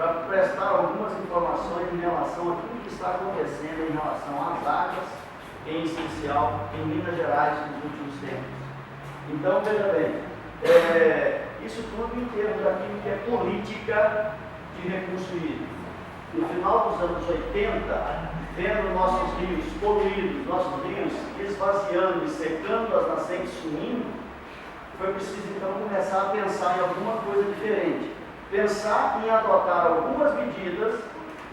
para prestar algumas informações em relação a tudo que está acontecendo em relação às águas, em especial em Minas Gerais nos últimos tempos. Então, veja bem, isso tudo em termos daquilo que é política de recurso hídrico. No final dos anos 80, vendo nossos rios poluídos, nossos rios esvaziando e secando as nascentes sumindo, foi preciso então começar a pensar em alguma coisa diferente. Pensar em adotar algumas medidas,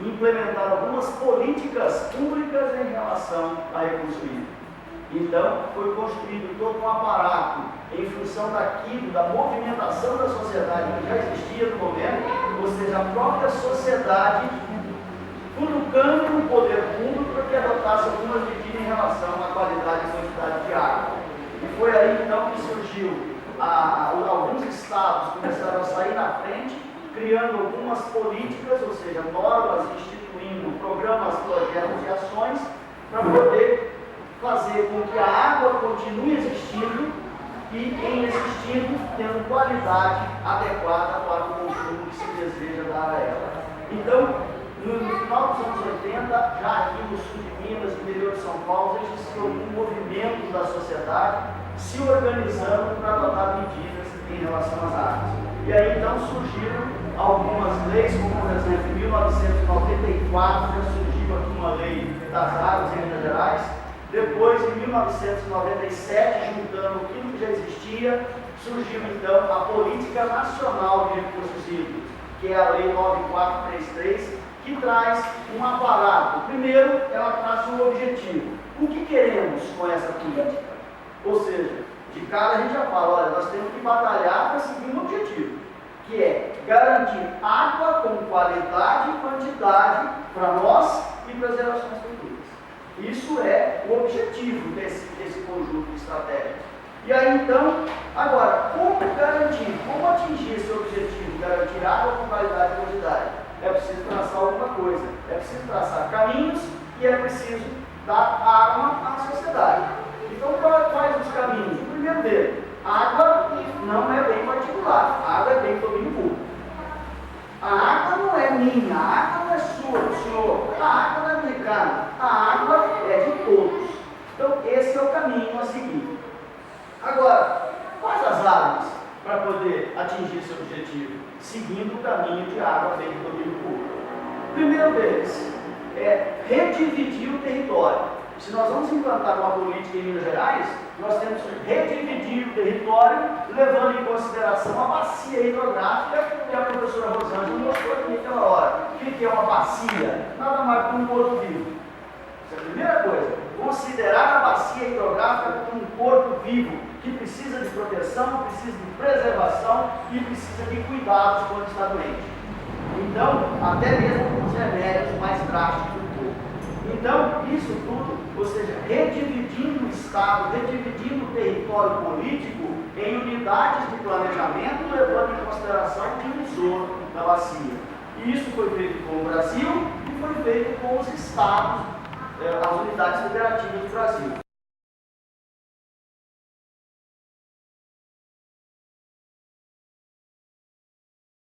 implementar algumas políticas públicas em relação a recurso hídrico. Então, foi construído todo um aparato em função daquilo, da movimentação da sociedade que já existia no momento, ou seja, a própria sociedade cutucando o poder público para que adotasse algumas medidas em relação à qualidade e quantidade de água. E foi aí então que surgiu, alguns estados começaram a sair na frente, criando algumas políticas, ou seja, normas, instituindo programas, projetos e ações para poder fazer com que a água continue existindo e, em existindo, tendo qualidade adequada para o consumo que se deseja dar a ela. Então, no final dos anos 80, já aqui no sul de Minas, no interior de São Paulo, já existiu algum movimento da sociedade se organizando para adotar medidas em relação às águas. E aí então surgiram algumas leis, como por exemplo em 1994 já surgiu aqui uma lei das águas em Minas Gerais. Depois, em 1997, juntando aquilo que já existia, surgiu então a Política Nacional de Recursos Hídricos, que é a Lei 9433, que traz um aparato. Primeiro, ela traz um objetivo. O que queremos com essa política? Ou seja, de cara a gente já fala, olha, nós temos que batalhar para seguir um objetivo, que é garantir água com qualidade e quantidade para nós e para as gerações futuras. Isso é o objetivo desse conjunto de estratégias. E aí então, agora, como garantir, como atingir esse objetivo, garantir água com qualidade e quantidade? É preciso traçar alguma coisa, é preciso traçar caminhos e é preciso dar arma à sociedade. Então, quais os caminhos? O primeiro dele, água não é bem particular, a água é bem domínio público. A água não é minha, a água não é sua, do senhor, a água não é americana, a água é de todos. Então, esse é o caminho a seguir. Agora, quais as armas para poder atingir esse objetivo? Seguindo o caminho de água bem do domínio público. O primeiro deles é redividir o território. Se nós vamos implantar uma política em Minas Gerais, nós temos que redividir o território, levando em consideração a bacia hidrográfica que a professora Rosângela mostrou aqui naquela hora. O que é uma bacia? Nada mais que um corpo vivo. Essa é a primeira coisa. Considerar a bacia hidrográfica como um corpo vivo, que precisa de proteção, precisa de preservação e precisa de cuidados quando está doente. Então, até mesmo com os remédios mais drásticos do corpo. Então, isso tudo, ou seja, redividindo o Estado, redividindo o território político em unidades de planejamento, levando em consideração o divisor da bacia. E isso foi feito com o Brasil e foi feito com os Estados, as unidades federativas do Brasil.